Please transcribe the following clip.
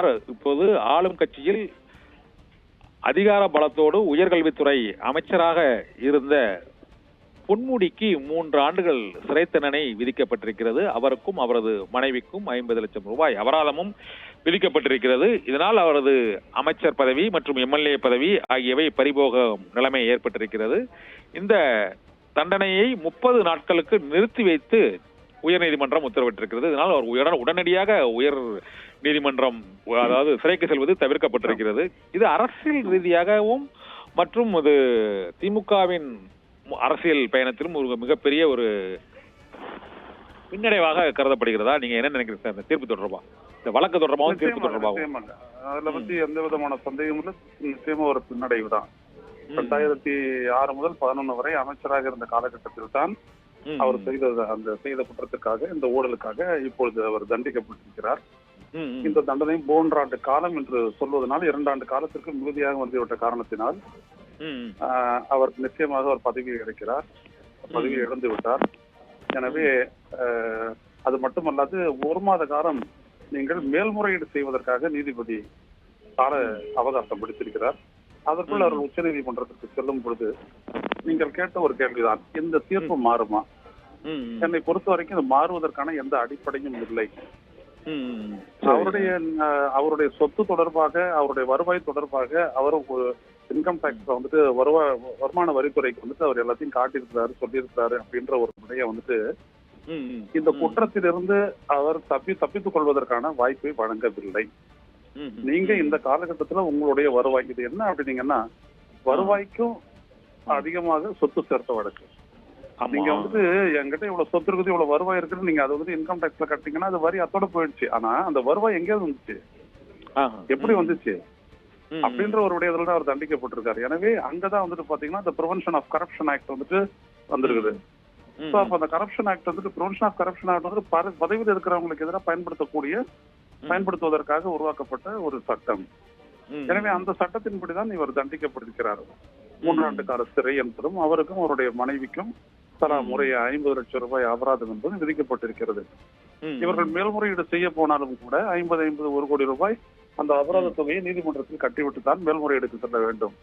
இப்போது ஆளும் கட்சியில் அதிகார பலத்தோடு உயர்கல்வித்துறை அமைச்சராக இருந்த பொன்முடிக்கு 3 ஆண்டுகள் சிறை தண்டனை விதிக்கப்பட்டிருக்கிறது. அவருக்கும் அவரது மனைவிக்கும் 50 லட்சம் ரூபாய் அபராதமும் விதிக்கப்பட்டிருக்கிறது. இதனால் அவரது அமைச்சர் பதவி மற்றும் எம்எல்ஏ பதவி ஆகியவை பறிபோக நிலைமை ஏற்பட்டிருக்கிறது. இந்த தண்டனையை 30 நாட்களுக்கு நிறுத்தி வைத்து உயர்நீதிமன்றம் உத்தரவிட்டிருக்கிறது. இதனால் அவர் உடனடியாக உயர் நீதிமன்றம் அதாவது சிறைக்கு செல்வது தவிர்க்கப்பட்டிருக்கிறது. இது அரசியல் ரீதியாகவும் மற்றும் இது திமுகவின் அரசியல் பயணத்திலும் ஒரு மிகப்பெரிய ஒரு பின்னடைவாக கருதப்படுகிறதா? நீங்க என்ன நினைக்கிறீங்க சார்? இந்த தீர்ப்பு தொடர்பா, இந்த வழக்கு தொடர்பாகவும் தீர்ப்பு தொடர்பாகவும் அதுல பத்தி எந்த விதமான சந்தேகமும் நிச்சயமா ஒரு பின்னடைவு தான். 2006 முதல் 2011 வரை அமைச்சராக இருந்த காலகட்டத்தில் தான் அவர் செய்த குற்றத்திற்காக, இந்த ஊழலுக்காக இப்பொழுது அவர் தண்டிக்கப்பட்டிருக்கிறார். இந்த தண்டனை 3 ஆண்டு காலம் என்று சொல்வதனால் 2 ஆண்டு காலத்திற்கு மிகுதியாக வந்துவிட்ட காரணத்தினால் அவர் நிச்சயமாக ஒரு பதவியை இழக்கிறார், பதவியை இழந்து விட்டார். எனவே அது மட்டுமல்லாது 1 மாத காலம் நீங்கள் மேல்முறையீடு செய்வதற்காக நீதிபதி கால அவகாசம் பிடித்திருக்கிறார். அதற்குள் அவர் உச்ச நீதிமன்றத்திற்கு செல்லும் பொழுது நீங்கள் கேட்ட ஒரு கேள்விதான், இந்த தீர்ப்பு மாறுமா? என்னை பொறுத்த வரைக்கும் இது மாறுவதற்கான எந்த அடிப்படையும் இல்லை. அவருடைய சொத்து தொடர்பாக, அவருடைய வருவாய் தொடர்பாக அவர் இன்கம் டாக்ஸ் வந்துட்டு வருமான வரித்துறைக்கு வந்துட்டு அவர் எல்லாத்தையும் காட்டியிருக்கிறாரு, சொல்லியிருக்கிறாரு அப்படின்ற ஒரு முறையை வந்துட்டு இந்த குற்றத்திலிருந்து அவர் தப்பித்துக் கொள்வதற்கான வாய்ப்பை வழங்கவில்லை. நீங்க இந்த காலகட்டத்துல உங்களுடைய வருவாய் இது என்ன அப்படின்னீங்கன்னா, வருவாய்க்கும் அதிகமாக சொத்து சேர்த்த வழக்கு. நீங்க வந்துட்டு என்கிட்ட இவ்வளவு சொத்து இருக்குது, இவ்வளவு வருவாய் இருக்குது, நீங்க அதை வந்து இன்கம் டாக்ஸ்ல கட்டிங்கன்னா அது வரி அத்தோட போயிடுச்சு. ஆனா அந்த வருவாய் எங்கேயாவது வந்துச்சு, எப்படி வந்துச்சு அப்படின்ற ஒரு விடயத்துல தான் அவர் தண்டிக்கப்பட்டிருக்காரு. எனவே அங்கதான் வந்துட்டு பாத்தீங்கன்னா இந்த ப்ரிவென்ஷன் ஆஃப் கரப்ஷன் ஆக்ட் வந்துட்டு வந்திருக்குது. சோ அப்ப அந்த கரப்ஷன் ஆக்ட் வந்துட்டு ப்ரிவென்ஷன் ஆஃப் கரப்ஷன் ஆக்ட் வந்து பதவியில் இருக்கிறவங்களுக்கு எதிராக பயன்படுத்துவதற்காக உருவாக்கப்பட்ட ஒரு சட்டம். எனவே அந்த சட்டத்தின்படிதான் இவர் தண்டிக்கப்பட்டிருக்கிறார். 3 ஆண்டு கால சிறை என்பதும் அவருக்கும் அவருடைய மனைவிக்கும் தலா முறைய 50 லட்சம் ரூபாய் அபராதம் என்பது விதிக்கப்பட்டிருக்கிறது. இவர்கள் மேல்முறையீடு செய்ய போனாலும் கூட 50 1 கோடி ரூபாய் அந்த அபராத தொகையை நீதிமன்றத்தில் கட்டிவிட்டு தான் மேல்முறையீடுக்கு செல்ல வேண்டும்.